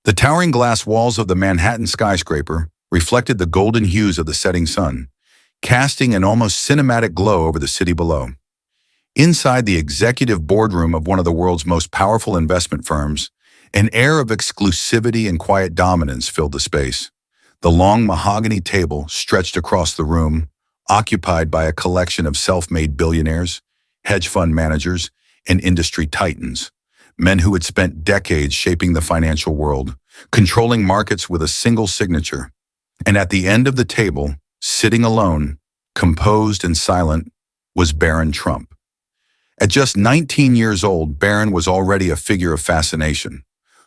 The towering glass walls of the Manhattan skyscraper reflected the golden hues of the setting sun, casting an almost cinematic glow over the city below. Inside the executive boardroom of one of the world's most powerful investment firms, an air of exclusivity and quiet dominance filled the space. The long mahogany table stretched across the room, occupied by a collection of self-made billionaires, hedge fund managers, and industry titans, men who had spent decades shaping the financial world, controlling markets with a single signature. And at the end of the table, sitting alone, composed and silent, was Barron Trump. At just 19 years old, Barron was already a figure of fascination.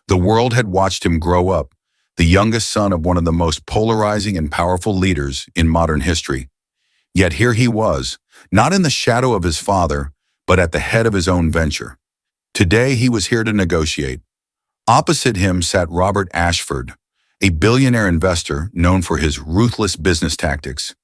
The world had watched him grow up, the youngest son of one of the most polarizing and powerful leaders in modern history. Yet here he was, not in the shadow of his father, but at the head of his own venture. Today he was here to negotiate. Opposite him sat Robert Ashford, a billionaire investor known for his ruthless business tactics.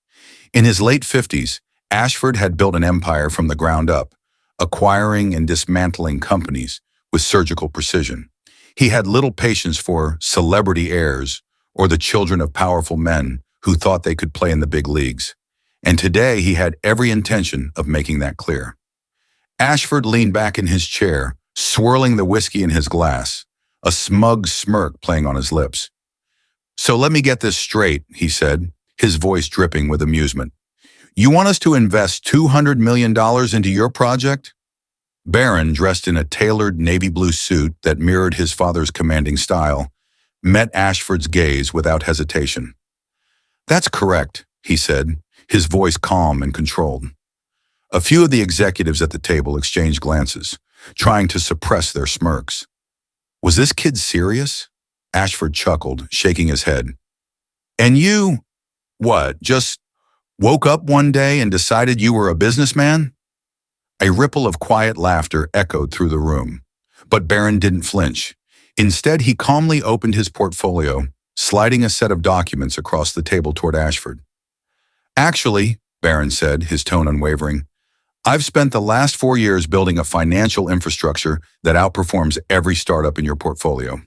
In his late 50s, Ashford had built an empire from the ground up, acquiring and dismantling companies with surgical precision. He had little patience for celebrity heirs or the children of powerful men who thought they could play in the big leagues. And today he had every intention of making that clear. Ashford leaned back in his chair, swirling the whiskey in his glass, a smug smirk playing on his lips. "So let me get this straight," he said, his voice dripping with amusement. "You want us to invest $200 million into your project?" Barron, dressed in a tailored navy blue suit that mirrored his father's commanding style, met Ashford's gaze without hesitation. "That's correct," he said, his voice calm and controlled. A few of the executives at the table exchanged glances, trying to suppress their smirks. Was this kid serious? Ashford chuckled, shaking his head. "And you, what, just woke up one day and decided you were a businessman?" A ripple of quiet laughter echoed through the room, but Barron didn't flinch. Instead, he calmly opened his portfolio, sliding a set of documents across the table toward Ashford. "Actually," Barron said, his tone unwavering, "I've spent the last 4 years building a financial infrastructure that outperforms every startup in your portfolio.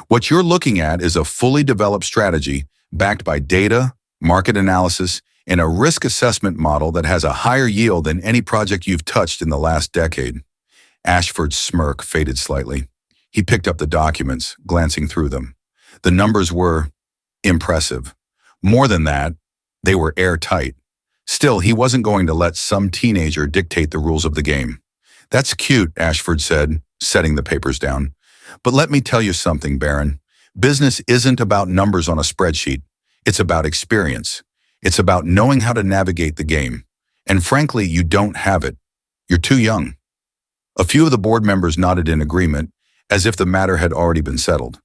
What you're looking at is a fully developed strategy backed by data, market analysis, and a risk assessment model that has a higher yield than any project you've touched in the last decade." Ashford's smirk faded slightly. He picked up the documents, glancing through them. The numbers were impressive. More than that, they were airtight. Still, he wasn't going to let some teenager dictate the rules of the game. "That's cute," Ashford said, setting the papers down. "But let me tell you something, Barron. Business isn't about numbers on a spreadsheet. It's about experience. It's about knowing how to navigate the game. And frankly, you don't have it. You're too young." A few of the board members nodded in agreement, as if the matter had already been settled.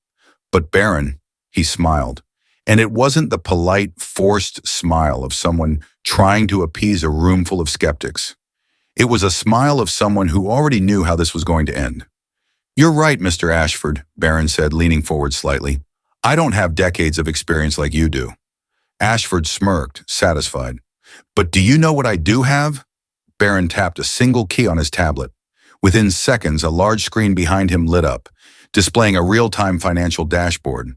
But Barron, he smiled. And it wasn't the polite, forced smile of someone trying to appease a room full of skeptics. It was a smile of someone who already knew how this was going to end. "You're right, Mr. Ashford," Barron said, leaning forward slightly. "I don't have decades of experience like you do." Ashford smirked, satisfied. "But do you know what I do have?" Barron tapped a single key on his tablet. Within seconds, a large screen behind him lit up, displaying a real-time financial dashboard.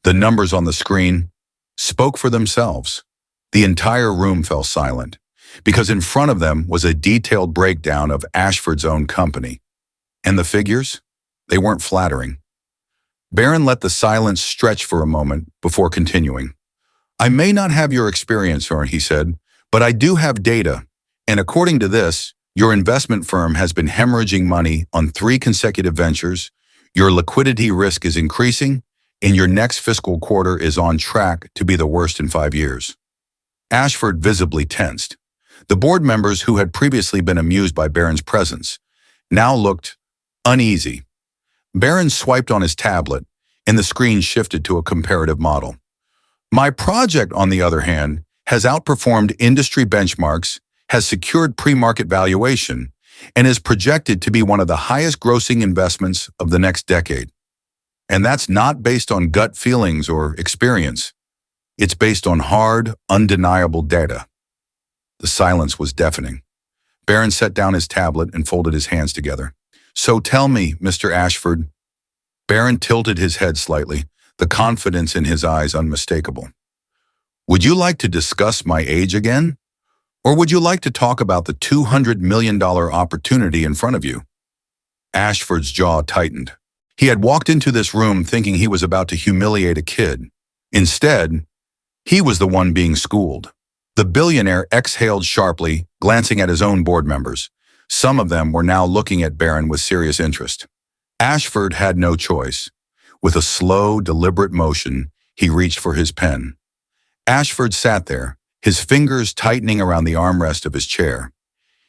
The numbers on the screen spoke for themselves. The entire room fell silent, because in front of them was a detailed breakdown of Ashford's own company. And the figures? They weren't flattering. Barron let the silence stretch for a moment before continuing. "I may not have your experience, he said, but I do have data, and according to this, your investment firm has been hemorrhaging money on 3 consecutive ventures, your liquidity risk is increasing, and your next fiscal quarter is on track to be the worst in 5 years. Ashford visibly tensed. The board members who had previously been amused by Barron's presence now looked uneasy. Barron swiped on his tablet, and the screen shifted to a comparative model. "My project, on the other hand, has outperformed industry benchmarks, has secured pre-market valuation, and is projected to be one of the highest grossing investments of the next decade. And that's not based on gut feelings or experience. It's based on hard, undeniable data." The silence was deafening. Barron set down his tablet and folded his hands together. "So tell me, Mr. Ashford." Barron tilted his head slightly, the confidence in his eyes unmistakable. "Would you like to discuss my age again? Or would you like to talk about the $200 million opportunity in front of you?" Ashford's jaw tightened. He had walked into this room thinking he was about to humiliate a kid. Instead, he was the one being schooled. The billionaire exhaled sharply, glancing at his own board members. Some of them were now looking at Barron with serious interest. Ashford had no choice. With a slow, deliberate motion, he reached for his pen. Ashford sat there, his fingers tightening around the armrest of his chair.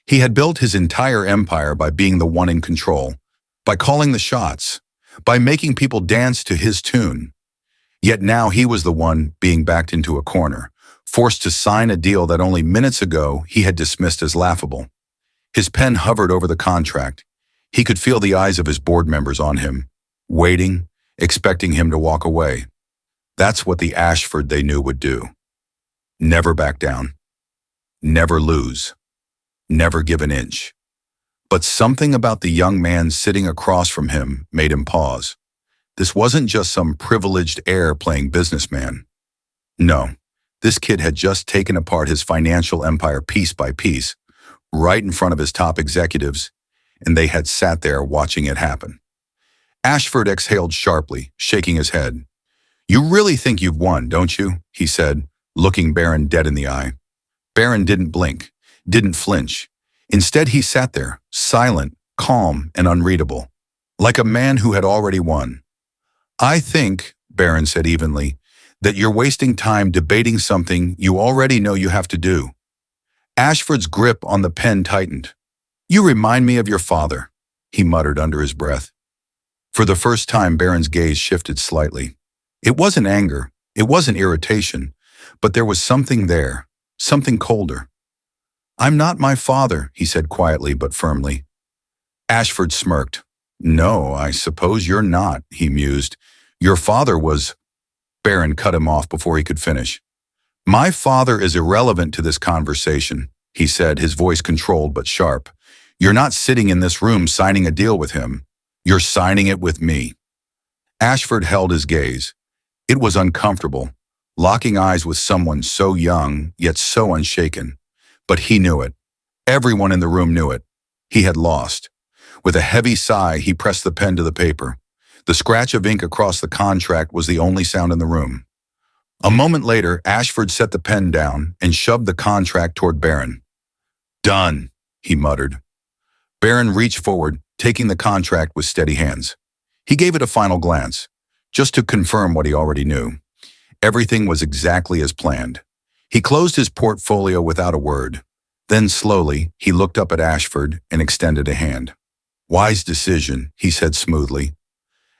He had built his entire empire by being the one in control, by calling the shots, by making people dance to his tune. Yet now he was the one being backed into a corner, forced to sign a deal that only minutes ago he had dismissed as laughable. His pen hovered over the contract. He could feel the eyes of his board members on him, waiting, expecting him to walk away. That's what the Ashford they knew would do. Never back down. Never lose. Never give an inch. But something about the young man sitting across from him made him pause. This wasn't just some privileged heir playing businessman. No, this kid had just taken apart his financial empire piece by piece, right in front of his top executives, and they had sat there watching it happen. Ashford exhaled sharply, shaking his head. "You really think you've won, don't you?" he said, looking Barron dead in the eye. Barron didn't blink, didn't flinch. Instead, he sat there, silent, calm, and unreadable, like a man who had already won. "I think," Barron said evenly, "that you're wasting time debating something you already know you have to do." Ashford's grip on the pen tightened. "You remind me of your father," he muttered under his breath. For the first time, Barron's gaze shifted slightly. It wasn't anger, it wasn't irritation, but there was something there, something colder. "I'm not my father," he said quietly but firmly. Ashford smirked. "No, I suppose you're not," he mused. "Your father was—" Barron cut him off before he could finish. "My father is irrelevant to this conversation," he said, his voice controlled but sharp. "You're not sitting in this room signing a deal with him. You're signing it with me." Ashford held his gaze. It was uncomfortable, locking eyes with someone so young, yet so unshaken. But he knew it. Everyone in the room knew it. He had lost. With a heavy sigh, he pressed the pen to the paper. The scratch of ink across the contract was the only sound in the room. A moment later, Ashford set the pen down and shoved the contract toward Barron. "Done," he muttered. Barron reached forward, taking the contract with steady hands. He gave it a final glance, just to confirm what he already knew. Everything was exactly as planned. He closed his portfolio without a word. Then slowly, he looked up at Ashford and extended a hand. "Wise decision," he said smoothly.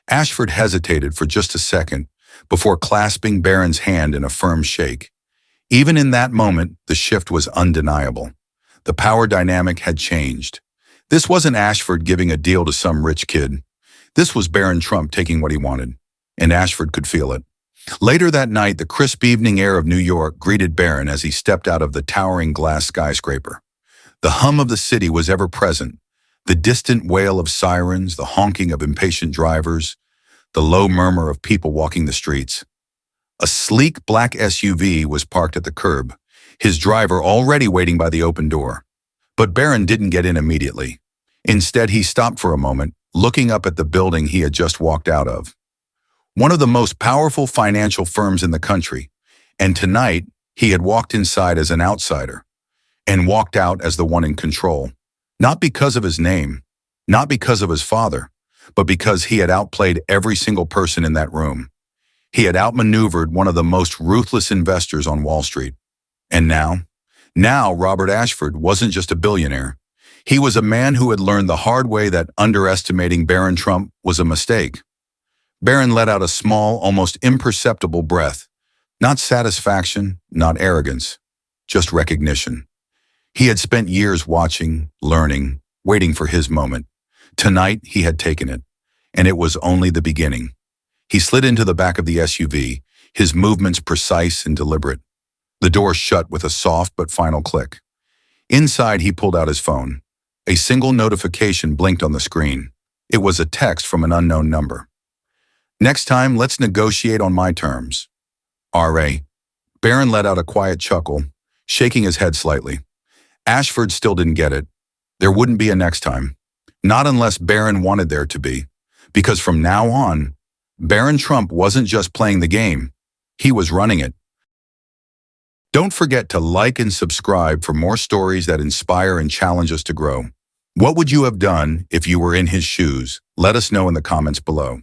Ashford hesitated for just a second before clasping Barron's hand in a firm shake. Even in that moment, the shift was undeniable. The power dynamic had changed. This wasn't Ashford giving a deal to some rich kid. This was Barron Trump taking what he wanted, and Ashford could feel it. Later that night, the crisp evening air of New York greeted Barron as he stepped out of the towering glass skyscraper. The hum of the city was ever present, the distant wail of sirens, the honking of impatient drivers, the low murmur of people walking the streets. A sleek black SUV was parked at the curb, his driver already waiting by the open door. But Barron didn't get in immediately. Instead, he stopped for a moment, looking up at the building he had just walked out of. One of the most powerful financial firms in the country, and tonight he had walked inside as an outsider and walked out as the one in control, not because of his name, not because of his father, but because he had outplayed every single person in that room. He had outmaneuvered one of the most ruthless investors on Wall Street. And now Robert Ashford wasn't just a billionaire. He was a man who had learned the hard way that underestimating Barron Trump was a mistake. Barron let out a small, almost imperceptible breath. Not satisfaction, not arrogance, just recognition. He had spent years watching, learning, waiting for his moment. Tonight, he had taken it, and it was only the beginning. He slid into the back of the SUV, his movements precise and deliberate. The door shut with a soft but final click. Inside, he pulled out his phone. A single notification blinked on the screen. It was a text from an unknown number. Next time, let's negotiate on my terms. R.A. Barron let out a quiet chuckle, shaking his head slightly. Ashford still didn't get it. There wouldn't be a next time. Not unless Barron wanted there to be. Because from now on, Barron Trump wasn't just playing the game. He was running it. Don't forget to like and subscribe for more stories that inspire and challenge us to grow. What would you have done if you were in his shoes? Let us know in the comments below.